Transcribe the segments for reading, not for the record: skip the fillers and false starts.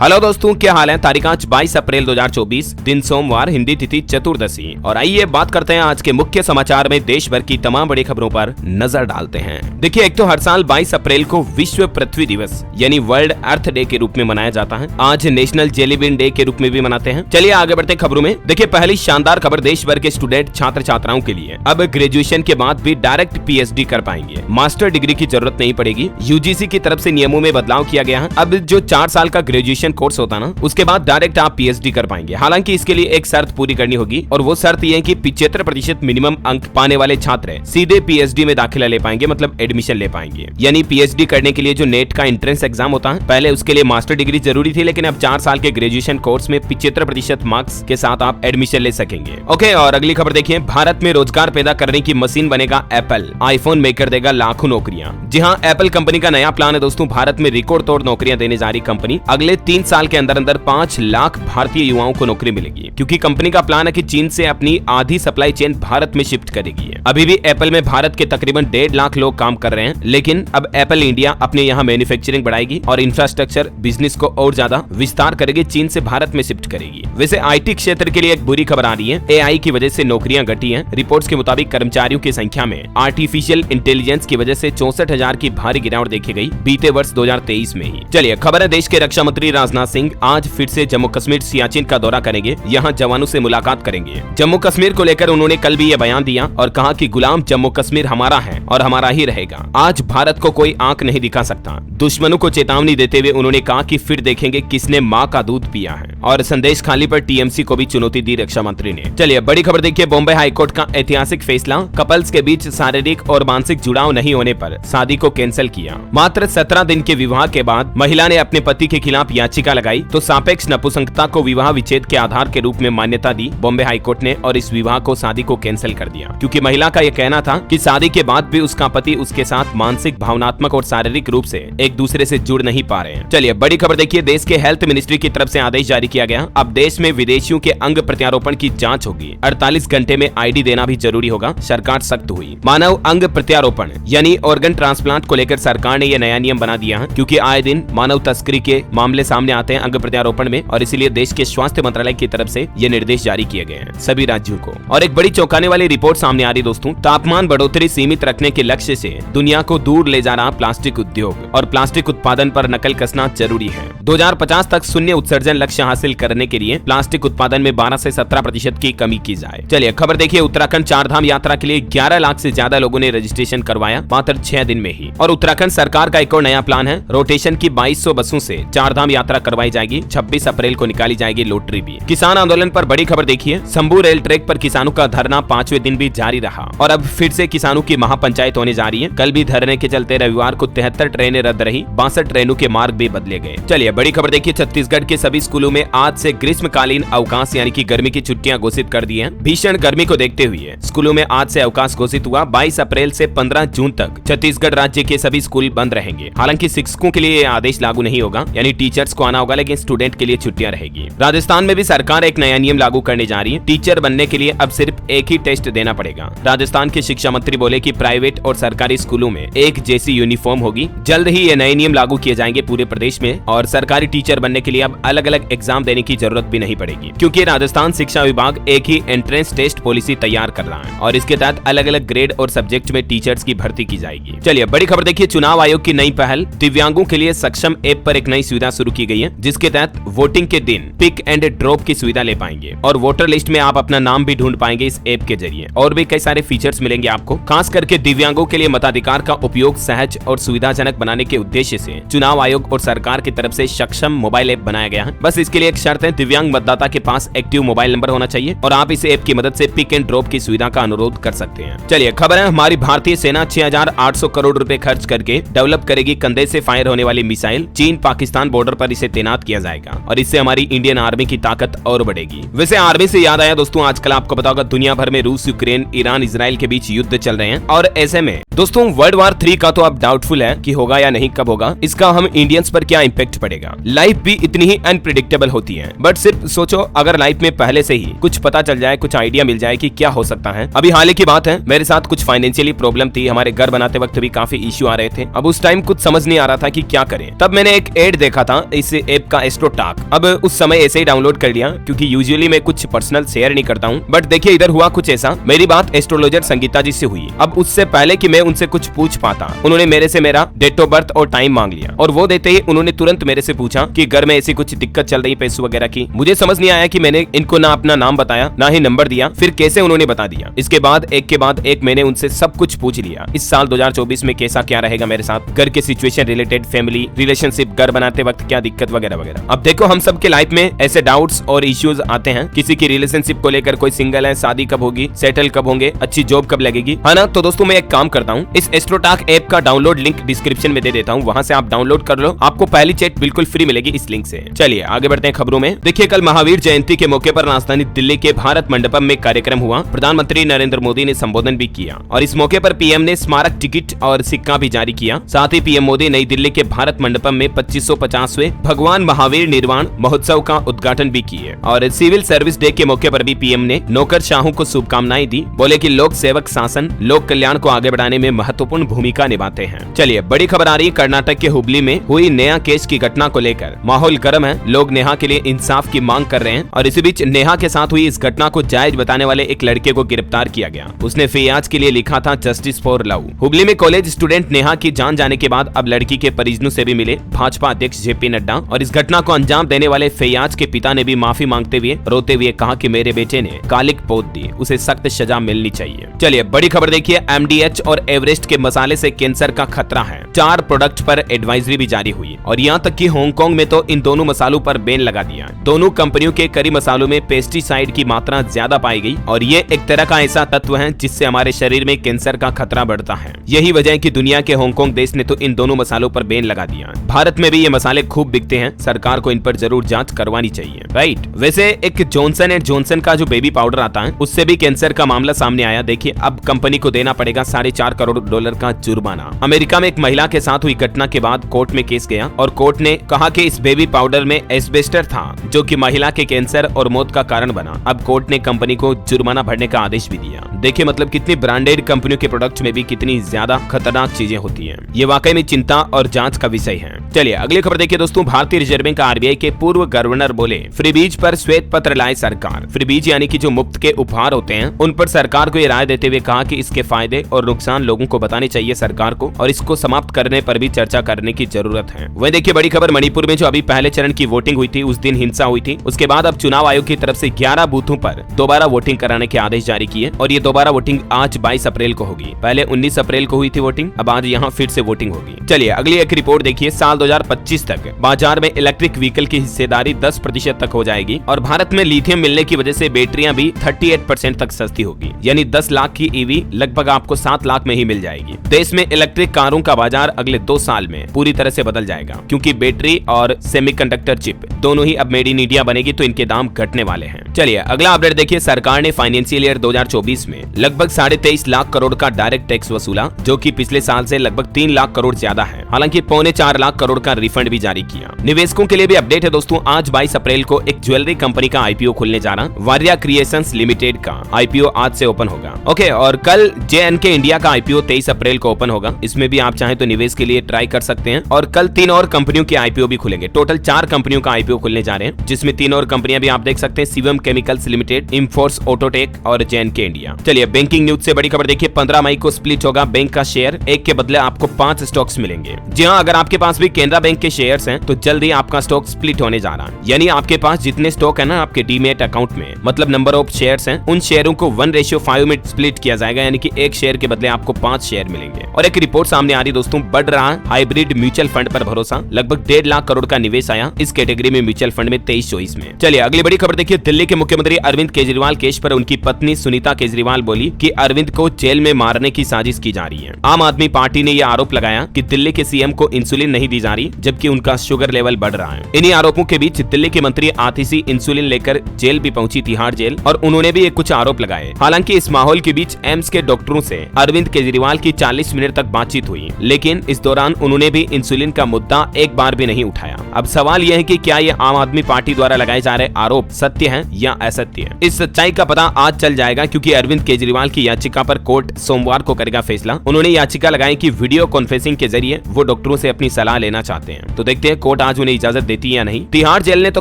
Hello दोस्तों, क्या हाल है। तारीख आज 22 अप्रैल 2024, दिन सोमवार, हिंदी तिथि चतुर्दशी। और आइए बात करते हैं आज के मुख्य समाचार में देश भर की तमाम बड़ी खबरों पर नजर डालते हैं। देखिए, एक तो हर साल 22 अप्रैल को विश्व पृथ्वी दिवस यानी वर्ल्ड अर्थ डे के रूप में मनाया जाता है। आज नेशनल जेलीबिन डे के रूप में भी मनाते हैं। चलिए आगे बढ़ते हैं खबरों में। देखिए, पहली शानदार खबर देश भर के स्टूडेंट छात्र छात्राओं के लिए। अब ग्रेजुएशन के बाद भी डायरेक्ट पीएचडी कर पाएंगे, मास्टर डिग्री की जरूरत नहीं पड़ेगी। यूजीसी की तरफ से नियमों में बदलाव किया गया है। अब जो 4 साल का ग्रेजुएशन कोर्स होता ना, उसके बाद डायरेक्ट आप पीएचडी कर पाएंगे। हालांकि इसके लिए एक शर्त पूरी करनी होगी, और वो शर्त ये है कि 75% मिनिमम अंक पाने वाले छात्र सीधे पीएचडी में दाखिला ले पाएंगे, मतलब एडमिशन ले पाएंगे। यानी पीएचडी करने के लिए जो नेट का एंट्रेंस एग्जाम होता है, पहले उसके लिए मास्टर डिग्री जरूरी थी, लेकिन अब 4 साल के ग्रेजुएशन कोर्स में 75% मार्क्स के साथ आप एडमिशन ले सकेंगे। ओके, और अगली खबर देखिए। भारत में रोजगार पैदा करने की मशीन बनेगा एप्पल। आईफोन मेकर देगा लाखों नौकरियां। जी हाँ, एप्पल कंपनी का नया प्लान है दोस्तों, भारत में रिकॉर्ड तोड़ नौकरियां देने जा रही कंपनी। अगले 3 साल के अंदर 5 लाख भारतीय युवाओं को नौकरी मिलेगी, क्योंकि कंपनी का प्लान है कि चीन से अपनी आधी सप्लाई चेन भारत में शिफ्ट करेगी। अभी भी एप्पल में भारत के तकरीबन 1.5 लाख लोग काम कर रहे हैं, लेकिन अब एप्पल इंडिया अपने यहाँ मैन्युफैक्चरिंग बढ़ाएगी और इंफ्रास्ट्रक्चर बिजनेस को और ज्यादा विस्तार करेगी, चीन से भारत में शिफ्ट करेगी। वैसे आईटी क्षेत्र के लिए एक बुरी खबर आ रही है। एआई की वजह से नौकरियां घटी हैं। रिपोर्ट्स के मुताबिक कर्मचारियों की संख्या में आर्टिफिशियल इंटेलिजेंस की वजह से 64,000 की भारी गिरावट देखी गई बीते वर्ष 2023 में ही। चलिए खबर है, देश के रक्षा मंत्री राजनाथ सिंह आज फिर से जम्मू कश्मीर सियाचिन का दौरा करेंगे। यहाँ जवानों से मुलाकात करेंगे। जम्मू कश्मीर को लेकर उन्होंने कल भी ये बयान दिया और कहा कि गुलाम जम्मू कश्मीर हमारा है और हमारा ही रहेगा। आज भारत को कोई आंख नहीं दिखा सकता। दुश्मनों को चेतावनी देते हुए उन्होंने कहा कि फिर देखेंगे किसने माँ का दूध पिया है। और संदेश खाली पर टीएमसी को भी चुनौती दी रक्षा मंत्री ने। चलिए बड़ी खबर देखिए। बॉम्बे हाईकोर्ट का ऐतिहासिक फैसला, कपल्स के बीच शारीरिक और मानसिक जुड़ाव नहीं होने पर शादी को कैंसिल किया। मात्र 17 दिन के विवाह के बाद महिला ने अपने पति के खिलाफ याचिका लगाई तो सापेक्ष नपुंसकता को विवाह विच्छेद के आधार के रूप में मान्यता दी बॉम्बे हाईकोर्ट ने, और इस विवाह को शादी को कैंसिल कर दिया, क्योंकि महिला का यह कहना था कि शादी के बाद भी उसका पति उसके साथ मानसिक, भावनात्मक और शारीरिक रूप से एक दूसरे से जुड़ नहीं पा रहे हैं। चलिए बड़ी खबर देखिए। देश के हेल्थ मिनिस्ट्री की तरफ से आदेश जारी किया गया। अब देश में विदेशियों के अंग प्रत्यारोपण की जांच होगी। 48 घंटे में आईडी देना भी जरूरी होगा। सरकार सख्त हुई। मानव अंग प्रत्यारोपण यानी ऑर्गन ट्रांसप्लांट को लेकर सरकार ने यह नया नियम बना दिया है, क्योंकि आए दिन मानव तस्करी के मामले सामने आते हैं अंग प्रत्यारोपण में, और इसीलिए देश के स्वास्थ्य मंत्रालय की तरफ से ये निर्देश जारी किए गए हैं सभी राज्यों को। और एक बड़ी चौंकाने वाली रिपोर्ट सामने आ रही दोस्तों। तापमान बढ़ोतरी सीमित रखने के लक्ष्य से दुनिया को दूर ले जा रहा प्लास्टिक उद्योग और प्लास्टिक उत्पादन पर नकल कसना जरूरी है। 2050 तक शून्य उत्सर्जन लक्ष्य हासिल करने के लिए प्लास्टिक उत्पादन में 12 से 17% की कमी की जाए। चलिए खबर देखिए। उत्तराखंड 4 धाम यात्रा के लिए 11 लाख से ज्यादा लोगों ने रजिस्ट्रेशन करवाया मात्र 6 दिन में ही। और उत्तराखंड सरकार का एक और नया प्लान है। रोटेशन की 2200 बसों से 4 धाम यात्रा करवाई जाएगी। 26 अप्रैल को निकाली जाएगी लॉटरी भी। किसान आंदोलन पर बड़ी खबर देखिए। शंभू रेल ट्रैक पर किसानों का धरना 5वें दिन भी जारी रहा, और अब फिर से किसानों की महापंचायत होने जा रही है। कल भी धरने के चलते रविवार को 73 ट्रेनें रद्द रही। 62 ट्रेनों के मार्ग भी बदले गए। चलिए बड़ी खबर देखिए। छत्तीसगढ़ के सभी स्कूलों में आज से ग्रीष्मकालीन अवकाश यानी कि गर्मी की छुट्टियां घोषित कर दी हैं। भीषण गर्मी को देखते हुए स्कूलों में आज से अवकाश घोषित हुआ। 22 अप्रैल से 15 जून तक छत्तीसगढ़ राज्य के सभी स्कूल बंद रहेंगे। हालांकि शिक्षकों के लिए यह आदेश लागू नहीं होगा, यानी टीचर्स को आना होगा, लेकिन स्टूडेंट के लिए छुट्टियां रहेगी। राजस्थान में भी सरकार एक नया नियम लागू करने जा रही है। टीचर बनने के लिए अब सिर्फ एक ही टेस्ट देना पड़ेगा। राजस्थान के शिक्षा मंत्री बोले कि प्राइवेट और सरकारी स्कूलों में एक जैसी यूनिफॉर्म होगी। जल्द ही ये नए नियम लागू किए जाएंगे पूरे प्रदेश में, और सरकारी टीचर बनने के लिए अब अलग अलग एग्जाम देने की जरूरत भी नहीं पड़ेगी, क्योंकि राजस्थान शिक्षा विभाग एक ही एंट्रेंस टेस्ट पॉलिसी तैयार कर रहा है, और इसके तहत अलग अलग ग्रेड और सब्जेक्ट में टीचर्स की भर्ती की जाएगी। चलिए बड़ी खबर देखिए। चुनाव आयोग की नई पहल, दिव्यांगों के लिए सक्षम ऐप पर एक नई सुविधा शुरू की गई है, जिसके तहत वोटिंग के दिन पिक एंड ड्रॉप की सुविधा ले पाएंगे, और वोटर लिस्ट में आप अपना नाम भी ढूंढ पाएंगे इस ऐप के जरिए। और भी कई सारे फीचर्स मिलेंगे आपको। खास करके दिव्यांगों के लिए मताधिकार का उपयोग सहज और सुविधाजनक बनाने के उद्देश्य से चुनाव आयोग और सरकार की तरफ से सक्षम मोबाइल ऐप बनाया गया है। बस इसके लिए एक शर्त है, दिव्यांग मतदाता के पास एक्टिव मोबाइल नंबर होना चाहिए, और आप इस ऐप की मदद से पिक एंड ड्रॉप की सुविधा का अनुरोध कर सकते हैं। चलिए खबर है, हमारी भारतीय सेना 6,800 करोड़ रुपए खर्च करके डेवलप करेगी कंधे से फायर होने वाली मिसाइल। चीन पाकिस्तान बॉर्डर पर इसे तैनात किया जाएगा, और इससे हमारी इंडियन आर्मी की ताकत और बढ़ेगी। वैसे आर्मी से याद आया दोस्तों, आजकल आपको पता होगा दुनिया भर में रूस, यूक्रेन, ईरान, इजराइल के बीच युद्ध चल रहे हैं, और ऐसे में दोस्तों वर्ल्ड वार 3 का तो अब डाउटफुल है कि होगा या नहीं, कब होगा, इसका हम इंडियंस पर क्या इम्पैक्ट पड़ेगा। लाइफ भी इतनी ही अनप्रिडिक्टेबल पॉसिबल होती है। बट सिर्फ सोचो अगर लाइफ में पहले से ही कुछ पता चल जाए, कुछ आइडिया मिल जाए कि क्या हो सकता है। अभी हाल ही की बात है, मेरे साथ कुछ फाइनेंशियली प्रॉब्लम थी, हमारे घर बनाते वक्त भी काफी इश्यू आ रहे थे। अब उस टाइम कुछ समझ नहीं आ रहा था कि क्या करें। तब मैंने एक एड देखा था इस ऐप का, एस्ट्रोटाक। अब उस समय ऐसे ही डाउनलोड कर लिया, क्योंकि यूजुअली मैं कुछ पर्सनल शेयर नहीं करता हूँ। बट देखिए इधर हुआ कुछ ऐसा, मेरी बात एस्ट्रोलॉजर संगीता जी से हुई। अब उससे पहले कि मैं उनसे कुछ पूछ पाता, उन्होंने मेरे से मेरा डेट ऑफ बर्थ और टाइम मांग लिया, और वो देते ही उन्होंने तुरंत मेरे से पूछा कि घर में ऐसी कुछ दिक्कत चल रही पैसों वगैरह की। मुझे समझ नहीं आया कि मैंने इनको ना अपना नाम बताया ना ही नंबर दिया, फिर कैसे उन्होंने बता दिया। इसके बाद एक के बाद एक मैंने उनसे सब कुछ पूछ लिया, इस साल 2024 में कैसा क्या रहेगा मेरे साथ, घर के सिचुएशन रिलेटेड, फैमिली रिलेशनशिप, घर बनाते वक्त क्या दिक्कत वगैरह वगैरह। अब देखो हम सब के लाइफ में ऐसे डाउट्स और इश्यूज आते हैं, किसी की रिलेशनशिप को लेकर, कोई सिंगल है, शादी कब होगी, सेटल कब होंगे, अच्छी जॉब कब लगेगी, है ना। तो दोस्तों मैं एक काम करता हूँ, इस एस्ट्रोटाक ऐप का डाउनलोड लिंक डिस्क्रिप्शन में दे देता हूँ, वहां से आप डाउनलोड कर लो, आपको पहली चैट बिल्कुल फ्री मिलेगी इस लिंक से। चलिए आगे बढ़ते हैं खबरों में। देखिए कल महावीर जयंती के मौके पर राजधानी दिल्ली के भारत मंडपम में कार्यक्रम हुआ। प्रधानमंत्री नरेंद्र मोदी ने संबोधन भी किया और इस मौके पर पीएम ने स्मारक टिकट और सिक्का भी जारी किया। साथ ही पीएम मोदी नई दिल्ली के भारत मंडपम में 2550वें भगवान महावीर निर्वाण महोत्सव का उद्घाटन भी किए और सिविल सर्विस डे के मौके पर भी पीएम ने नौकरशाहों को शुभकामनाएं दी। बोले कि लोक सेवक शासन लोक कल्याण को आगे बढ़ाने में महत्वपूर्ण भूमिका निभाते हैं। चलिए बड़ी खबर आ रही है, कर्नाटक के हुबली में हुई नेहा केस की घटना को लेकर माहौल गर्म है, लोग नेहा के लिए इंसाफ की मांग कर रहे हैं। और इसी बीच नेहा के साथ हुई इस घटना को जायज बताने वाले एक लड़के को गिरफ्तार किया गया। उसने फैयाज के लिए लिखा था जस्टिस फॉर लव। हुबली में कॉलेज स्टूडेंट नेहा की जान जाने के बाद अब लड़की के परिजनों से भी मिले भाजपा अध्यक्ष जेपी नड्डा, और इस घटना को अंजाम देने वाले फैयाज के पिता ने भी माफी मांगते हुए रोते हुए कहा कि मेरे बेटे ने कालिक पोत दी, उसे सख्त सजा मिलनी चाहिए। चलिए बड़ी खबर देखिए, एमडीएच और एवरेस्ट के मसाले से कैंसर का खतरा है। 4 प्रोडक्ट पर एडवाइजरी भी जारी हुई और यहाँ तक कि हांगकांग में तो इन दोनों मसालों पर बैन लगा दिया। दोनों कंपनियों के करी मसालों में पेस्टिसाइड की मात्रा ज्यादा पाई गई और ये एक तरह का ऐसा तत्व है जिससे हमारे शरीर में कैंसर का खतरा बढ़ता है। यही वजह है कि दुनिया के हांगकांग देश ने तो इन दोनों मसालों पर बैन लगा दिया। भारत में भी ये मसाले खूब बिकते हैं, सरकार को इन पर जरूर जांच करवानी चाहिए, राइट। वैसे एक जॉनसन एंड जॉनसन का जो बेबी पाउडर आता है उससे भी कैंसर का मामला सामने आया। देखिए अब कंपनी को देना पड़ेगा $4.5 करोड़ का जुर्माना। अमेरिका में एक महिला के साथ हुई घटना के बाद कोर्ट में केस गया और कोर्ट ने कहा कि इस बेबी पाउडर में एस्बेस्टर था जो कि महिला के कैंसर और मौत का कारण बना। अब कोर्ट ने कंपनी को जुर्माना भरने का आदेश भी दिया। देखिए मतलब कितनी ब्रांडेड कंपनियों के प्रोडक्ट में भी कितनी ज्यादा खतरनाक चीजें होती हैं। ये वाकई में चिंता और जांच का विषय है। चलिए अगली खबर देखिए दोस्तों, भारतीय रिजर्व बैंक आरबीआई के पूर्व गवर्नर बोले फ्रीबीज पर श्वेत पत्र लाए सरकार। फ्रीबीज यानी कि जो मुफ्त के उपहार होते हैं उन पर सरकार को ये राय देते हुए कहा कि इसके फायदे और नुकसान लोगों को बताने चाहिए सरकार को और इसको समाप्त करने पर भी चर्चा करने की जरूरत है। वह देखिए बड़ी खबर, मणिपुर में जो अभी पहले चरण की वोटिंग हुई थी उस दिन हिंसा हुई थी। उसके बाद अब चुनाव आयोग की तरफ से 11 बूथों पर दोबारा वोटिंग कराने के आदेश जारी किए और ये दोबारा वोटिंग आज 22 अप्रैल को होगी। पहले 19 अप्रैल को हुई थी वोटिंग, अब आज यहाँ फिर से वोटिंग होगी। चलिए अगली एक रिपोर्ट देखिए, साल 2025 तक बाजार में इलेक्ट्रिक व्हीकल की हिस्सेदारी 10% तक हो जाएगी और भारत में लिथियम मिलने की वजह से बैटरियां भी 38% तक सस्ती होगी। यानी 10 लाख की ईवी लगभग आपको 7 लाख में ही मिल जाएगी। देश में इलेक्ट्रिक कारों का बाजार अगले 2 साल में पूरी तरह से बदल जाएगा क्योंकि बैटरी और सेमीकंडक्टर चिप दोनों ही अब मेड इन इंडिया बनेगी तो इनके दाम घटने वाले हैं। चलिए अगला अपडेट देखिए, सरकार ने फाइनेंशियल ईयर 2024 में लगभग 23.5 लाख करोड़ का डायरेक्ट टैक्स वसूला जो कि पिछले साल से लगभग 3 लाख करोड़ ज्यादा है। हालांकि 3.25 लाख करोड़ का रिफंड भी जारी किया। निवेशकों के लिए भी अपडेट है दोस्तों, आज 22 अप्रैल को एक ज्वेलरी कंपनी का आईपीओ खुलने जा रहा। वारिया क्रिएशंस लिमिटेड का आईपीओ आज से ओपन होगा। ओके, और कल जेएनके इंडिया का आईपीओ 23 अप्रैल को ओपन होगा। इसमें भी आप चाहें तो निवेश के लिए ट्राई कर सकते हैं। और कल 3 और कंपनियों के आईपीओ भी खुलेंगे। टोटल 4 कंपनियों का आईपीओ खुलने जा रहे हैं जिसमें 3 और कंपनियां भी आप देख सकते हैं, शिवम केमिकल्स लिमिटेड, इम्फोर्स ऑटोटेक और जेएनके इंडिया। चलिए बैंकिंग न्यूज से बड़ी खबर देखिए, 15 मई को स्प्लिट होगा बैंक का शेयर। एक के बदले आपको 5 स्टॉक्स मिलेंगे। जी हाँ, अगर आपके पास भी केनरा बैंक के शेयर्स हैं तो जल्दी आपका स्टॉक स्प्लिट होने जा रहा है। यानी आपके पास जितने स्टॉक है ना आपके डीमेट अकाउंट में, मतलब नंबर ऑफ शेयर्स हैं, उन शेयरों को 1:5 में स्प्लिट किया जाएगा। यानी कि एक शेयर के बदले आपको 5 शेयर मिलेंगे। और एक रिपोर्ट सामने आ रही दोस्तों, बढ़ रहा है हाइब्रिड म्यूचुअल फंड पर भरोसा। लगभग 1.5 लाख करोड़ का निवेश आया इस कैटेगरी में म्यूचुअल फंड में 23-24 में। चलिए अगली बड़ी खबर देखिए, दिल्ली के मुख्यमंत्री अरविंद केजरीवाल केस पर उनकी पत्नी सुनीता केजरीवाल बोली कि अरविंद को जेल में मारने की साजिश की जा रही है। आम आदमी पार्टी ने यह आरोप लगाया कि दिल्ली के सीएम को इंसुलिन नहीं दी जारी, जबकि उनका शुगर लेवल बढ़ रहा है। इन्हीं आरोपों के बीच दिल्ली की मंत्री आतिशी इंसुलिन लेकर जेल भी पहुंची, तिहाड़ जेल, और उन्होंने भी कुछ आरोप लगाए। हालांकि इस माहौल के बीच एम्स के डॉक्टरों से अरविंद केजरीवाल की 40 मिनट तक बातचीत हुई, लेकिन इस दौरान उन्होंने भी इंसुलिन का मुद्दा एक बार भी नहीं उठाया। अब सवाल यह है कि क्या ये आम आदमी पार्टी द्वारा लगाए जा रहे आरोप सत्य हैं या असत्य हैं? इस सच्चाई का पता आज चल जाएगा, क्योंकि अरविंद केजरीवाल की याचिका पर कोर्ट सोमवार को करेगा फैसला। उन्होंने याचिका लगाई कि वीडियो कॉन्फ्रेंसिंग के जरिए वो डॉक्टरों से अपनी सलाह लेना चाहते हैं। तो देखते हैं कोर्ट आज उन्हें इजाजत देती है या नहीं। तिहाड़ जेल ने तो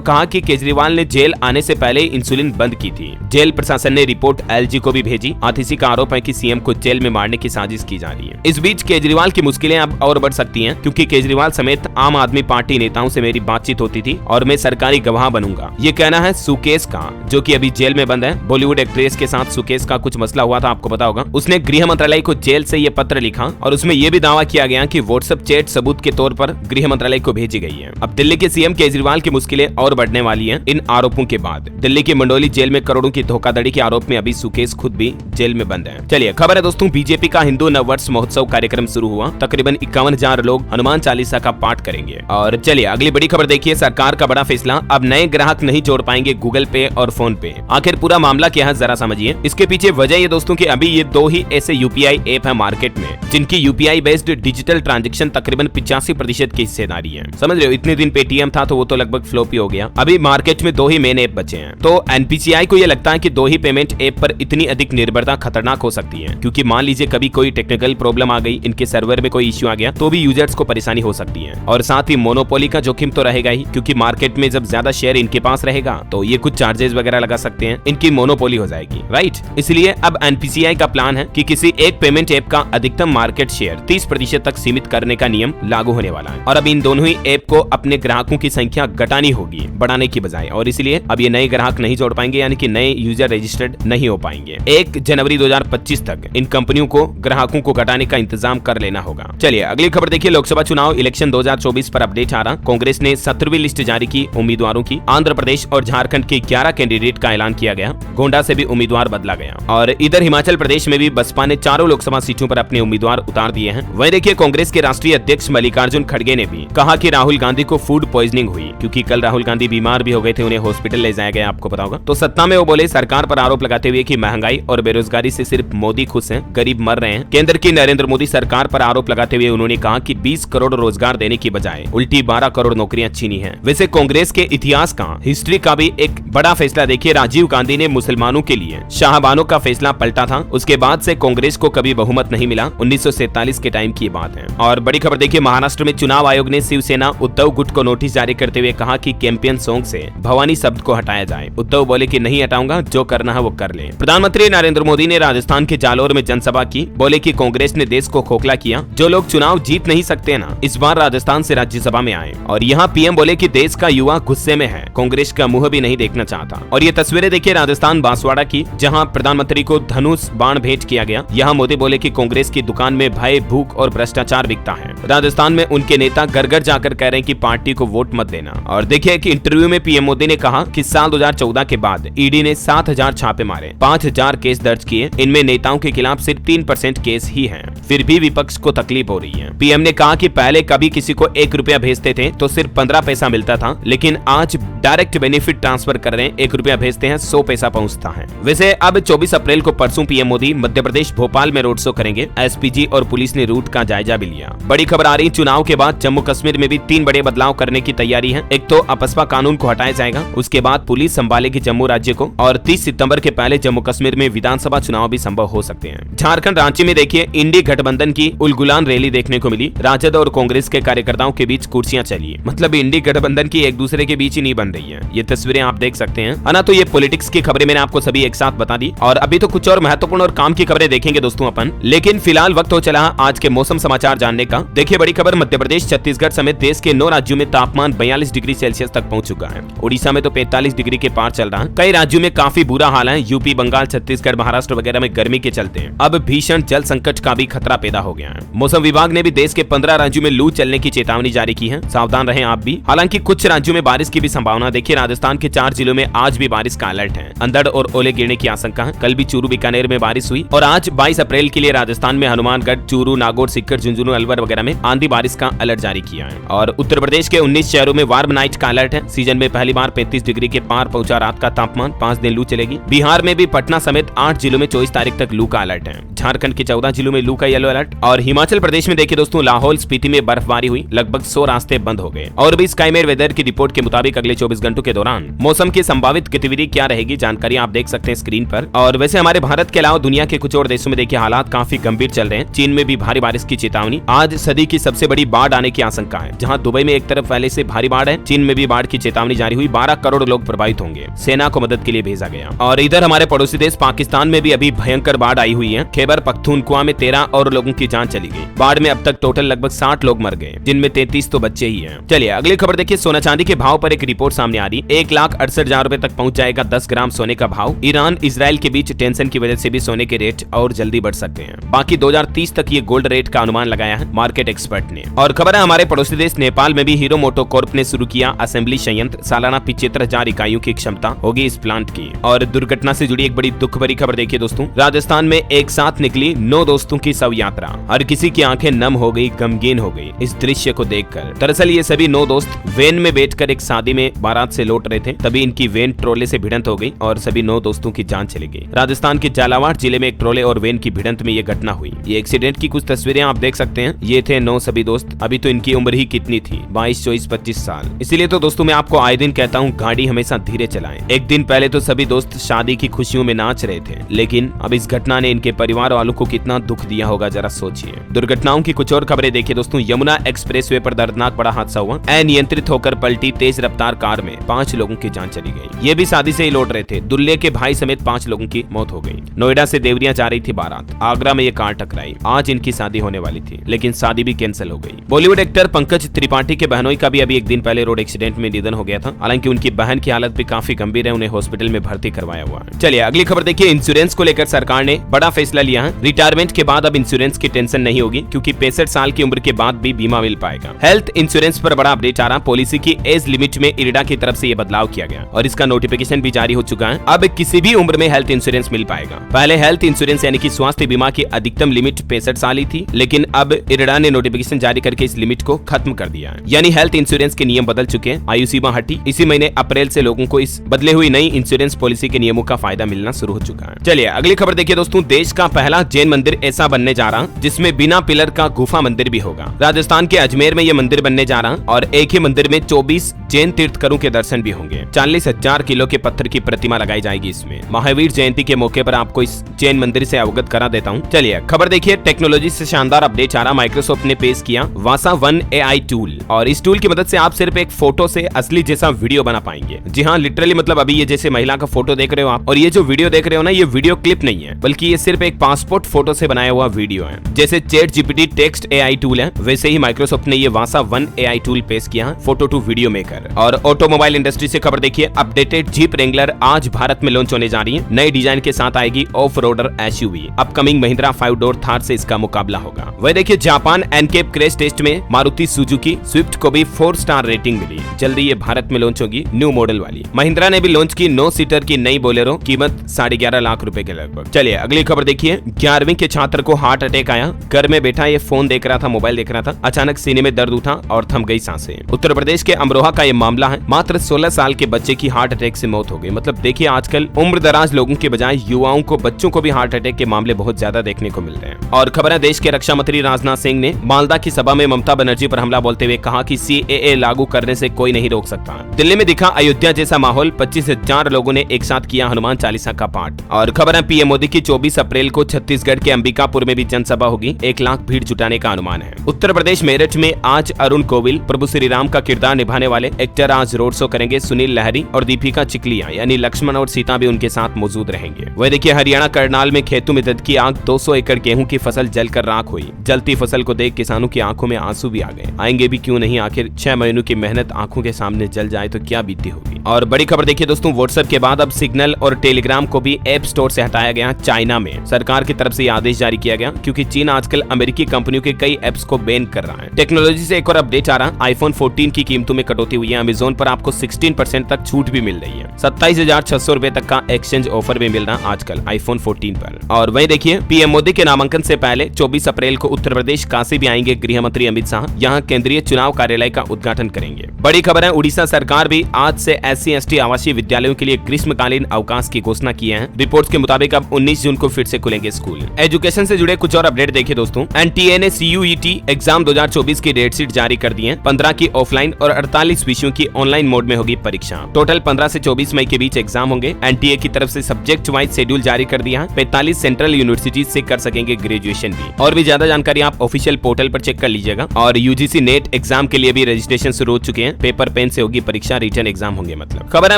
कहा कि केजरीवाल ने जेल आने से पहले इंसुलिन बंद की थी। जेल प्रशासन ने रिपोर्ट एलजी को भी भेजी। आतिशी का आरोप है कि सीएम को जेल में मारने की साजिश की जा रही है। इस बीच केजरीवाल की मुश्किलें अब और बढ़ सकती हैं, क्योंकि केजरीवाल समेत आम आदमी पार्टी नेताओं से मेरी बातचीत होती थी और मैं सरकारी गवाह बनूंगा, ये कहना है सुकेश का, जो कि अभी जेल में बंद है। बॉलीवुड एक्ट्रेस के साथ सुकेश का कुछ मसला हुआ था, आपको पता होगा। उसने गृह मंत्रालय को जेल से ये पत्र लिखा और उसमें यह भी दावा किया गया कि व्हाट्सएप चैट सबूत के तौर पर गृह मंत्रालय को भेजी गई है। अब दिल्ली के सीएम केजरीवाल की मुश्किलें और बढ़ने वाली हैं इन आरोपों के बाद। दिल्ली की मंडोली जेल में करोड़ों की धोखाधड़ी के आरोप में अभी सुकेश खुद भी जेल में बंद है। चलिए खबर है दोस्तों, बीजेपी का हिंदू नववर्ष महोत्सव कार्यक्रम शुरू हुआ। तकरीबन 51,000 लोग हनुमान चालीसा का पाठ करेंगे। और चलिए अगली बड़ी खबर देखिए, सरकार का बड़ा फैसला, अब नए ग्राहक नहीं जोड़ पाएंगे गूगल पे और फोन पे। आखिर पूरा मामला क्या है जरा समझिए। इसके पीछे वजह ये दोस्तों कि अभी ये दो ही ऐसे यूपीआई ऐप है मार्केट में जिनकी यूपीआई बेस्ड डिजिटल ट्रांजैक्शन तकरीबन 85% की हिस्सेदारी है। समझ रहे हो, इतने दिन पेटीएम था तो वो तो लगभग फ्लॉप ही हो गया। अभी मार्केट में दो ही मेन ऐप बचे हैं। तो एनपीसीआई को ये लगता है कि दो ही पेमेंट ऐप पर इतनी अधिक निर्भरता खतरनाक हो सकती है, क्योंकि मान लीजिए कभी कोई टेक्निकल प्रॉब्लम आ गई, इनके सर्वर में कोई इश्यू आ गया तो भी यूजर्स को परेशानी हो सकती है। और साथ ही मोनोपोली का जोखिम तो रहेगा ही, क्योंकि मार्केट में जब ज्यादा शेयर इनके पास रहेगा तो ये कुछ चार्जेस वगैरह लगा सकते हैं, इनकी मोनोपोली हो जाएगी, राइट। इसलिए अब एनपीसीआई का प्लान है कि किसी एक पेमेंट ऐप का अधिकतम मार्केट शेयर 30% तक सीमित करने का नियम लागू होने वाला है। और अब इन दोनों ही ऐप को अपने ग्राहकों की संख्या घटानी होगी, बढ़ाने की बजाय, और इसलिए अब ये नए ग्राहक नहीं जोड़ पाएंगे, यानी कि नए यूजर रजिस्टर्ड नहीं हो पाएंगे। 1 जनवरी 2025 तक इन कंपनियों को ग्राहकों को घटाने का इंतजाम कर लेना होगा। चलिए अगली खबर देखिए, लोकसभा चुनाव इलेक्शन 2024 पर अपडेट आ रहा। कांग्रेस ने 17वीं लिस्ट जारी की उम्मीदवारों की। आंध्र प्रदेश और झारखंड के 11 कैंडिडेट का ऐलान किया गया। गोंडा से भी उम्मीदवार बदला गया। और इधर हिमाचल प्रदेश में भी बसपा ने चारों लोकसभा सीटों पर अपने उम्मीदवार उतार दिए हैं। वहीं देखिए कांग्रेस के राष्ट्रीय अध्यक्ष मल्लिकार्जुन खड़गे ने भी कहा कि राहुल गांधी को फूड पॉइजनिंग हुई, क्योंकि कल राहुल गांधी बीमार भी हो गए थे, उन्हें हॉस्पिटल ले जाया गया, आपको पता होगा। तो सत्ता में वो बोले सरकार पर आरोप लगाते हुए कि महंगाई और बेरोजगारी से सिर्फ मोदी खुश हैं, गरीब मर रहे हैं। केंद्र की नरेंद्र मोदी सरकार पर आरोप लगाते हुए उन्होंने कहा कि 20 करोड़ रोजगार देने की बजाय उल्टी 12 करोड़ नौकरियां छीनी हैं। वैसे कांग्रेस के इतिहास का, हिस्ट्री का भी एक बड़ा फैसला देखिए, राजीव गांधी ने मुसलमानों के लिए शाहबानों का फैसला पलटा था। उसके बाद से कांग्रेस को कभी बहुमत नहीं मिला। 1947 के टाइम की बात है। और बड़ी खबर देखिए, महाराष्ट्र में चुनाव आयोग ने शिवसेना उद्धव गुट को नोटिस जारी करते हुए कहा कि कैंपेन सॉन्ग से भवानी शब्द को हटाया जाए। उद्धव बोले कि नहीं हटाऊंगा, जो करना है वो कर ले। प्रधानमंत्री नरेंद्र मोदी ने राजस्थान के जालोर में जनसभा की। बोले कि कांग्रेस ने देश को खोखला किया। जो लोग चुनाव जीत नहीं सकते ना, इस बार राजस्थान से राज्यसभा में आए। और यहाँ पीएम बोले कि देश का युवा गुस्से में है, कांग्रेस का मुंह भी नहीं देखना चाहता। और ये तस्वीरें देखिए राजस्थान बांसवाड़ा की, जहाँ प्रधानमंत्री को धनुष बाण भेंट किया गया। यहाँ मोदी बोले कि कांग्रेस की दुकान में भय, भूख और भ्रष्टाचार बिकता है। राजस्थान में उनके नेता घर घर जाकर कह रहे हैं कि पार्टी को वोट मत देना। और देखिए कि इंटरव्यू में पीएम मोदी ने कहा कि साल 2014 के बाद ईडी ने 7,000 छापे मारे, 5,000 केस दर्ज किए। इनमें नेताओं के खिलाफ सिर्फ 3% केस ही हैं। फिर भी विपक्ष को तकलीफ हो रही है। पीएम ने कहा कि पहले कभी किसी को 1 रुपया भेजते थे तो सिर्फ 15 पैसा मिलता था, लेकिन आज डायरेक्ट बेनिफिट ट्रांसफर कर रहे हैं, 1 रुपया भेजते हैं 100 पैसा पहुंचता है। वैसे अब 24 अप्रैल को परसों पीएम मोदी मध्य प्रदेश भोपाल में रोड शो करेंगे। एसपीजी और पुलिस ने रूट का जायजा भी लिया। बड़ी खबर आ रही, चुनाव के बाद जम्मू कश्मीर में भी 3 बड़े बदलाव करने की तैयारी है। एक तो अपस्पा कानून को हटाया जाएगा, उसके बाद पुलिस संभालेगी जम्मू राज्य को, और 30 सितंबर के पहले जम्मू कश्मीर में विधानसभा चुनाव भी संभव हो सकते हैं। झारखंड रांची में देखिए इंडी गठबंधन की उलगुलान रैली देखने को मिली। राजद और कांग्रेस के कार्यकर्ताओं के बीच कुर्सियां चली, मतलब इंडी गठबंधन की एक दूसरे के बीच ही नहीं बन रही है। ये तस्वीरें आप देख सकते हैं, है ना। तो ये पॉलिटिक्स की खबरें मैंने आपको सभी एक साथ बता दी, और अभी तो कुछ और महत्वपूर्ण और काम की खबरें देखेंगे दोस्तों अपन। लेकिन फिलहाल वक्त हो चला आज के मौसम समाचार जानने का। देखिए बड़ी खबर, मध्य प्रदेश, छत्तीसगढ़ समेत देश के 9 राज्यों में तापमान 42 डिग्री सेल्सियस तक पहुंच चुका है। उड़ीसा में तो 45 डिग्री के पार चल रहा है। कई राज्यों में काफी बुरा हाल है। यूपी, बंगाल, छत्तीसगढ़, महाराष्ट्र वगैरह में गर्मी के चलते अब भीषण जल संकट का भी खतरा पैदा हो गया है। मौसम विभाग ने भी देश के 15 राज्यों में लू चलने की चेतावनी जारी की है। सावधान रहें आप भी। हालांकि कुछ राज्यों में बारिश की भी संभावना। देखिए राजस्थान के 4 जिलों में आज भी बारिश का अलर्ट है। अंधड़ और ओले गिरने की आशंका है। कल भी चूरू, बीकानेर में बारिश हुई। और आज 22 अप्रैल के लिए राजस्थान में हनुमानगढ़, चूरू, नागौर, सीकर, झुंझुनू, अलवर वगैरह में आंधी बारिश का अलर्ट अलर्ट जारी किया है। और उत्तर प्रदेश के 19 शहरों में वार्म नाइट का अलर्ट है। सीजन में पहली बार 35 डिग्री के पार पहुंचा रात का तापमान, 5 दिन लू चलेगी। बिहार में भी पटना समेत 8 जिलों में 24 तारीख तक लू का अलर्ट है। झारखंड के 14 जिलों में लू का येलो अलर्ट। और हिमाचल प्रदेश में देखिए दोस्तों, लाहौल स्पीति में बर्फबारी हुई, लगभग 100 रास्ते बंद हो गए। और भी स्काईमेर वेदर की रिपोर्ट के मुताबिक अगले 24 घंटों के दौरान मौसम की संभावित गतिविधि क्या रहेगी, जानकारी आप देख सकते हैं स्क्रीन पर। और वैसे हमारे भारत के अलावा दुनिया के कुछ और देशों में देखिए हालात काफी गंभीर चल रहे हैं। चीन में भी भारी बारिश की चेतावनी, आज सदी की सबसे बड़ी बाढ़ आने की आशंका है। जहां दुबई में एक तरफ पहले से भारी बाढ़ है, चीन में भी बाढ़ की चेतावनी जारी हुई, 12 करोड़ लोग प्रभावित होंगे, सेना को मदद के लिए भेजा गया। और इधर हमारे पड़ोसी देश पाकिस्तान में भी अभी भयंकर बाढ़ आई हुई है। खैबर पख्तूनख्वा में 13 और लोगों की जान चली गई। बाढ़ में अब तक टोटल लगभग 60 लोग मर गए, जिनमें 33 तो बच्चे ही हैं। चलिए अगली खबर देखिए, सोना चांदी के भाव पर एक रिपोर्ट सामने आ रही। 1,68,000 रुपए तक पहुंच जाएगा 10 ग्राम सोने का भाव। ईरान इजराइल के बीच टेंशन की वजह से भी सोने के रेट और जल्दी बढ़ सकते हैं। बाकी 2030 तक ये गोल्ड रेट का अनुमान लगाया है मार्केट एक्सपर्ट ने। और खबर है हमारे पड़ोसी देश नेपाल में भी हीरो मोटोकॉर्प ने शुरू किया असेंबली संयंत्र। सालाना 75,000 इकाइयों की क्षमता होगी इस प्लांट की। और दुर्घटना से जुड़ी एक बड़ी दुख भरी खबर देखिए दोस्तों, राजस्थान में एक साथ निकली 9 दोस्तों की शव यात्रा। हर किसी की आंखें नम हो गई, गमगीन हो गई इस दृश्य को देखकर। दरअसल ये सभी 9 दोस्त वैन में बैठकर एक शादी में बारात से लौट रहे थे, तभी इनकी वैन ट्रोले से भिड़ंत हो गई और सभी 9 दोस्तों की जान चली गई। राजस्थान के झालावाड़ जिले में एक ट्रोले और वैन की भिड़ंत में ये घटना हुई। ये एक्सीडेंट की कुछ तस्वीरें आप देख सकते हैं। ये थे 9 सभी दोस्त। अभी तो इनकी उम्र ही कितनी थी, 22, 24, 25 साल। इसीलिए तो दोस्तों मैं आपको आए दिन कहता हूँ, गाड़ी हमेशा धीरे चलाएं। एक दिन पहले तो सभी दोस्त शादी की खुशियों में नाच रहे थे, लेकिन अब इस घटना ने इनके परिवार वालों को कितना दुख दिया होगा, जरा सोचिए। दुर्घटनाओं की कुछ और खबरें देखिए दोस्तों, यमुना एक्सप्रेसवे पर दर्दनाक बड़ा हादसा हुआ। अनियंत्रित होकर पलटी तेज रफ्तार कार में 5 लोगों की जान चली गई। ये भी शादी से ही लौट रहे थे। दुल्हे के भाई समेत 5 लोगों की मौत हो गई। नोएडा से देवरिया जा रही थी बारात, आगरा में ये कार टकराई। आज इनकी शादी होने वाली थी, लेकिन शादी भी कैंसिल हो गई। बॉलीवुड एक्टर पंकज त्रिपाठी के बहनोई का भी अभी एक दिन पहले रोड एक्सीडेंट में निधन हो गया था। हालांकि उनकी बहन की हालत भी काफी गंभीर है, उन्हें हॉस्पिटल में भर्ती करवाया हुआ है। चलिए अगली खबर देखिए, इंश्योरेंस को लेकर सरकार ने बड़ा फैसला लिया है। रिटायरमेंट के बाद अब इंश्योरेंस की टेंशन नहीं होगी, क्योंकि 65 साल की उम्र के बाद भी बीमा मिल पाएगा। हेल्थ इंश्योरेंस पर बड़ा अपडेट आ रहा। पॉलिसी की एज लिमिट में इरडा की तरफ से ये बदलाव किया गया और इसका नोटिफिकेशन भी जारी हो चुका है। अब किसी भी उम्र में हेल्थ इंश्योरेंस मिल पाएगा। पहले हेल्थ इंश्योरेंस यानी कि स्वास्थ्य बीमा की अधिकतम लिमिट 65 साल ही थी, लेकिन अब इरडा ने नोटिफिकेशन जारी करके इस लिमिट को खत्म कर दिया है। यानी हेल्थ इंश्योरेंस के नियम बदल चुके हैं, आयु सीमा हटी। इसी महीने अप्रैल से लोगों को इस बदले हुई नई इंश्योरेंस पॉलिसी के नियमों का फायदा मिलना शुरू हो चुका है। चलिए अगली खबर देखिए दोस्तों, देश का पहला जैन मंदिर ऐसा बनने जा रहा जिसमें बिना पिलर का गुफा मंदिर भी होगा। राजस्थान के अजमेर में यह मंदिर बनने जा रहा और एक ही मंदिर में 24 जैन तीर्थकरों के दर्शन भी होंगे। 40,000 किलो के पत्थर की प्रतिमा लगाई जाएगी इसमें। महावीर जयंती के मौके पर आपको इस जैन मंदिर से अवगत करा देता हूँ। चलिए खबर देखिए, टेक्नोलॉजी से शानदार अपडेट आ रहा। माइक्रोसॉफ्ट ने पेश किया वासा वन AI टूल, और इस टूल की मदद से आप सिर्फ एक फोटो से असली जैसा वीडियो बना पाएंगे। जी हाँ, लिटरली मतलब अभी ये जैसे महिला का फोटो देख रहे हो आप, और ये जो वीडियो देख रहे हो ना, ये वीडियो क्लिप नहीं है, बल्कि ये सिर्फ एक पासपोर्ट फोटो से बनाया हुआ वीडियो है। जैसे ChatGPT टेक्स्ट AI टूल है, वैसे ही माइक्रोसॉफ्ट ने ये वासा वन AI टूल पेश किया, फोटो टू वीडियो मेकर। और ऑटोमोबाइल इंडस्ट्री से खबर देखिए, अपडेटेड जीप रेंगलर आज भारत में लॉन्च होने जा रही है। नए डिजाइन के साथ आएगी off roader SUV। Upcoming Mahindra 5 door Thar से इसका मुकाबला होगा। वह देखिए, जापान एनकेप क्रैश टेस्ट में मारुति सुजुकी स्विफ्ट को भी 4 स्टार रेटिंग मिली। जल्दी ये भारत में लॉन्च होगी न्यू मॉडल वाली। महिंद्रा ने भी लॉन्च की 9 सीटर की नई बोलेरो, कीमत 11.5 लाख रुपए के लगभग। चलिए अगली खबर देखिए, 11वीं के छात्र को हार्ट अटैक आया। घर में बैठा ये फोन देख रहा था, मोबाइल देख रहा था, अचानक सीने में दर्द उठा और थम गई सांसें। उत्तर प्रदेश के अमरोहा का ये मामला है। मात्र 16 साल के बच्चे की हार्ट अटैक से मौत हो गई। मतलब देखिए, आजकल उम्र दराज लोगों के बजाय युवाओं को, बच्चों को भी हार्ट अटैक के मामले बहुत ज्यादा देखने को मिल रहे हैं। और खबर है, देश के रक्षा मंत्री राजनाथ सिंह ने मालदा की सभा में ममता बनर्जी पर हमला बोलते हुए कहा कि CAA लागू करने से कोई नहीं रोक सकता। दिल्ली में दिखा अयोध्या जैसा माहौल, 25,000 लोगों ने एक साथ किया हनुमान चालीसा का पाठ। और खबर है, PM मोदी की 24 अप्रैल को छत्तीसगढ़ के अंबिकापुर में भी जनसभा होगी। 1 लाख भीड़ जुटाने का अनुमान है। उत्तर प्रदेश मेरठ में आज अरुण कोविल, प्रभु श्री राम का किरदार निभाने वाले एक्टर आज रोड शो करेंगे। सुनील लहरी और दीपिका चिकलिया यानी लक्ष्मण और सीता भी उनके साथ मौजूद रहेंगे। वह देखिए, हरियाणा करनाल में खेतों में दद की आग, 200 एकड़ गेहूं की फसल जलकर राख हुई। जलती फसल को देख किसानों की आंखों में आंसू भी आ गए। आएंगे भी क्यों नहीं, आखिर 6 महीनों की मेहनत आंखों के सामने जल जाए तो क्या बीती होगी। और बड़ी खबर देखिए दोस्तों, व्हाट्सएप के बाद अब सिग्नल और टेलीग्राम को भी ऐप स्टोर से हटाया गया। चाइना में सरकार की तरफ से यह आदेश जारी किया गया, क्योंकि चीन आजकल अमेरिकी कंपनियों के कई ऐप्स को बैन कर रहा है। टेक्नोलॉजी से एक और अपडेट आ रहा। iPhone 14 की कीमतों में कटौती हुई है। अमेज़न पर आपको 16% तक छूट भी मिल रही है। 27,600 रुपए तक का एक्सचेंज ऑफर भी मिल रहा आजकल iPhone 14 पर। और वही देखिए, PM मोदी के नामांकन से पहले 24 अप्रैल को उत्तर प्रदेश काशी भी आएंगे गृह मंत्री अमित शाह यहाँ केंद्रीय चुनाव कार्यालय का उद्घाटन करेंगे। बड़ी खबर है, उड़ीसा सरकार भी आज से SC/ST आवासीय विद्यालयों के लिए ग्रीष्मकालीन अवकाश की घोषणा की है। रिपोर्ट्स के मुताबिक अब 19 जून को फिर से खुलेंगे स्कूल। एजुकेशन से जुड़े कुछ और अपडेट देखिए दोस्तों। NTA ने CUET एग्जाम 2024 की डेट शीट जारी कर दी है। 15 की ऑफलाइन और 48 विषयों की ऑनलाइन मोड में होगी परीक्षा। टोटल 15 से 24 मई के बीच एग्जाम होंगे। NTA की तरफ से सब्जेक्ट वाइज शेड्यूल जारी कर दिया है। 45 सेंट्रल यूनिवर्सिटीज से कर सकेंगे ग्रेजुएशन भी। और भी ज्यादा जानकारी आप ऑफिशियल पोर्टल पर चेक कर लीजिएगा। और UGC नेट एग्जाम के लिए भी रजिस्ट्रेशन शुरू हो चुके हैं। पेपर पेन से होगी परीक्षा, रिटर्न एग्जाम होंगे मतलब। खबर है,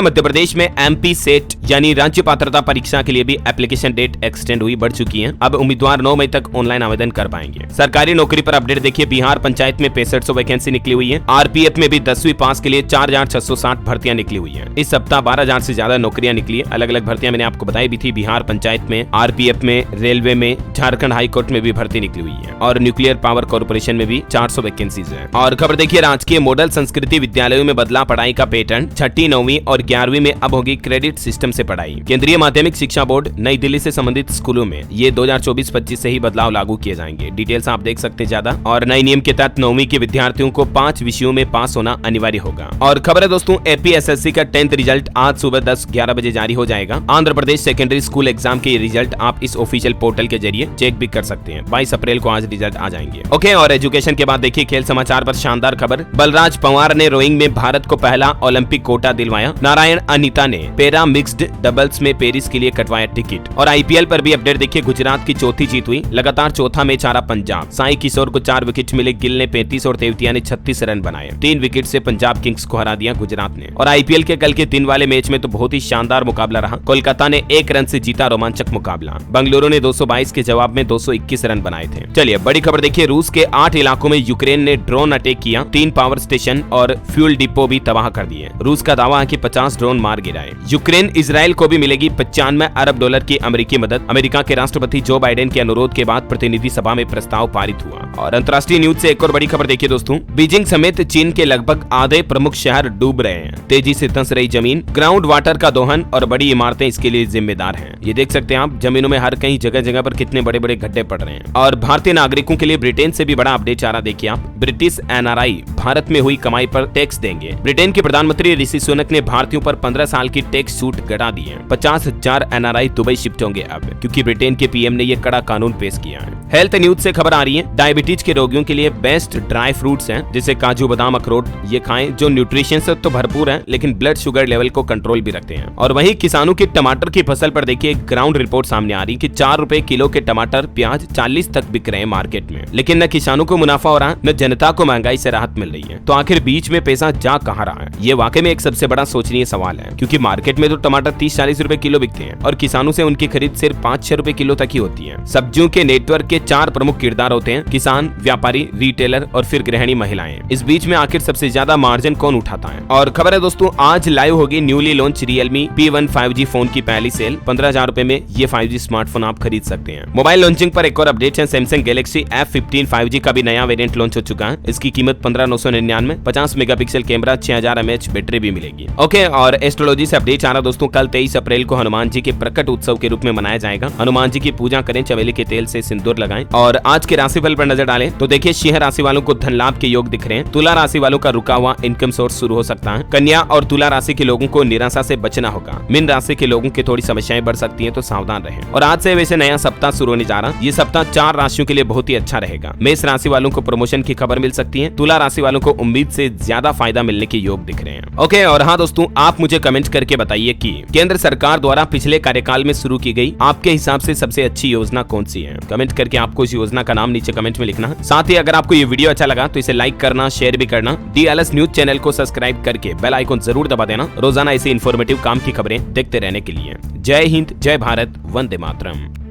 मध्य प्रदेश में MP सेट यानी राज्य पात्रता परीक्षा के लिए भी एप्लीकेशन डेट एक्सटेंड हुई, बढ़ चुकी है। अब उम्मीदवार 9 मई तक ऑनलाइन आवेदन कर पाएंगे। सरकारी नौकरी पर अपडेट देखिए। बिहार पंचायत में 6500 वैकेंसी निकली हुई है। RPF में भी 10वीं पास के लिए 4660 भर्तियां निकली हुई है। इस सप्ताह 12000 से ज्यादा नौकरियां निकली है। अलग अलग भर्तियां मैंने आपको बताई भी थी। बिहार पंचायत में, RPF में, रेलवे में, झारखंड हाईकोर्ट में भी भर्ती निकली हुई है। और न्यूक्लियर पावर कॉर्पोरेशन में भी 400 वैकेंसीज है। और खबर देखिए, राजकीय मॉडल संस्कृति विद्यालयों में बदला पढ़ाई का पैटर्न। 6ठी, 9वीं और 11वीं में अब होगी क्रेडिट सिस्टम से पढ़ाई। केंद्रीय माध्यमिक शिक्षा बोर्ड नई दिल्ली से संबंधित स्कूलों में ये 2024-25 से ही बदलाव लागू किए जाएंगे। डिटेल्स आप देख सकते हैं ज्यादा। और नए नियम के तहत 9वीं के विद्यार्थियों को 5 विषयों में पास होना अनिवार्य होगा। और खबर है दोस्तों, AP SSC का 10th रिजल्ट आज सुबह 10-11 बजे जारी हो जाएगा। Andhra Pradesh secondary school exam के रिजल्ट आप इस ऑफिशियल पोर्टल के जरिए चेक भी कर सकते हैं। 22 अप्रैल को आज रिजल्ट आ जाएंगे। ओके, और एजुकेशन के बाद देखिए खेल समाचार पर शानदार खबर। बलराज पंवार ने रोइंग में भारत को पहला ओलंपिक कोटा दिलवाया। नारायण अनीता ने पैरा मिक्स्ड डबल्स में पेरिस के लिए कटवाया टिकट। और IPL पर भी अपडेट देखिए। गुजरात की चौथी जीत हुई। लगातार चौथा मैच हारा पंजाब। साई किशोर को 4 विकेट मिले। गिल ने 35 और तेवतिया ने 36 रन बनाए। 3 विकेट से पंजाब किंग्स को हरा दिया गुजरात ने। और IPL के कल के 3 वाले मैच में तो बहुत ही शानदार मुकाबला रहा। कोलकाता ने 1 रन से जीता रोमांचक मुकाबला। बंगलुरु ने 222 के जवाब में 221 रन बनाए थे। चलिए बड़ी खबर देखिए। रूस के 8 इलाकों में यूक्रेन ने ड्रोन अटैक किया। 3 पावर स्टेशन और फ्यूल डिपो भी तबाह कर दिए। रूस का दावा है कि 50 ड्रोन मार गिराए। यूक्रेन इजराइल को भी मिलेगी $95 अरब की अमेरिकी मदद। अमेरिका के राष्ट्रपति जो बाइडेन के अनुरोध के बाद प्रतिनिधि सभा में प्रस्ताव पारित हुआ। और अंतर्राष्ट्रीय न्यूज से एक और बड़ी खबर देखिए दोस्तों। बीजिंग समेत चीन के लगभग आधे प्रमुख शहर डूब रहे हैं। तेजी से धंस रही जमीन, ग्राउंड वाटर का दोहन और बड़ी इमारतें इसके लिए जिम्मेदार हैं। ये देख सकते हैं आप, जमीनों में हर कहीं जगह जगह पर कितने बड़े बड़े गड्ढे पड़ रहे हैं। और भारतीय नागरिकों के लिए ब्रिटेन से भी बड़ा अपडेट आ रहा। देखिए आप, ब्रिटिश NRI भारत में हुई कमाई पर टैक्स देंगे। ब्रिटेन के प्रधानमंत्री ऋषि सुनक ने भारतीयों पर 15 साल की टैक्स छूट घटा दी है। 50,000 NRI दुबई शिफ्ट होंगे अब, क्योंकि ब्रिटेन के PM ने ये कड़ा कानून पेश किया है। हेल्थ न्यूज से खबर आ रही है। डायबिटीज के रोगियों के लिए बेस्ट ड्राई फ्रूट्स हैं, जैसे काजू, बादाम, अखरोट। ये खाएं जो न्यूट्रिशन से तो भरपूर है, लेकिन ब्लड शुगर लेवल को कंट्रोल भी रखते हैं। और वहीं किसानों की टमाटर की फसल पर देखिए ग्राउंड रिपोर्ट सामने आ रही कि 4 रुपए किलो के टमाटर, प्याज 40 तक बिक रहे हैं मार्केट में। लेकिन न किसानों को मुनाफा हो रहा, न जनता को महंगाई से राहत मिल रही है। तो आखिर बीच में पैसा जा कहां रहा है? ये वाकई में एक सबसे बड़ा सोचनीय सवाल है, क्योंकि मार्केट में तो टमाटर 30-40 रुपए किलो बिकते हैं और किसानों से उनकी खरीद सिर्फ 5-6 रुपए किलो तक ही होती है। सब्जियों के नेटवर्क के 4 प्रमुख किरदार होते हैं: किसान, व्यापारी, रिटेलर और फिर गृहिणी महिलाएं। इस बीच में आखिर सबसे ज्यादा मार्जिन कौन उठाता है? और खबर है दोस्तों, आज लाइव होगी newly launch Realme P1 5G phone की पहली सेल। 15,000 रुपए में ये 5G स्मार्टफोन आप खरीद सकते हैं। मोबाइल लॉन्चिंग पर एक और अपडेट है। सैमसंग गैलेक्सी F15 5G का भी नया वेरिएंट लॉन्च हो चुका है। इसकी कीमत 15,999, 50 मेगापिक्सल कैमरा, 6000 mAh बैटरी भी मिलेगी। ओके, और एस्ट्रोलॉजी से अपडेट आ रहा दोस्तों। कल 23 अप्रैल को हनुमान जी के प्रकट उत्सव के रूप में मनाया जाएगा। हनुमान जी की पूजा करें, चमेली के तेल से सिंदूर लगाएं। और आज के राशिफल पर नजर डालें तो देखिए सिंह राशि वालों को धन लाभ के योग दिख रहे हैं। तुला राशि वालों का रुका हुआ इनकम सोर्स शुरू हो सकता है। कन्या और तुला राशि के लोगों को निराशा से बचना होगा। मीन राशि के लोगों की थोड़ी समस्याएं बढ़ सकती हैं, तो सावधान रहें। और आज से वैसे नया सप्ताह शुरू होने जा रहा। ये सप्ताह 4 राशियों के लिए बहुत ही अच्छा रहेगा। मेष राशि वालों को प्रमोशन की खबर मिल सकती है। तुला राशि वालों को उम्मीद से ज्यादा फायदा मिलने के योग दिख रहे हैं। ओके, और हाँ दोस्तों, आप मुझे कमेंट करके बताइए कि केंद्र सरकार द्वारा पिछले कार्यकाल में शुरू की गई आपके हिसाब से सबसे अच्छी योजना कौन सी है? कमेंट करके आपको इस योजना का नाम नीचे कमेंट में लिखना। साथ ही अगर आपको ये वीडियो अच्छा लगा तो इसे लाइक करना, शेयर भी करना। DLS न्यूज चैनल को सब्सक्राइब करके बेल आइकन जरूर दबा देना, रोजाना ऐसे इन्फॉर्मेटिव काम की खबरें देखते रहने के लिए। जय हिंद, जय भारत, वंदे मातरम।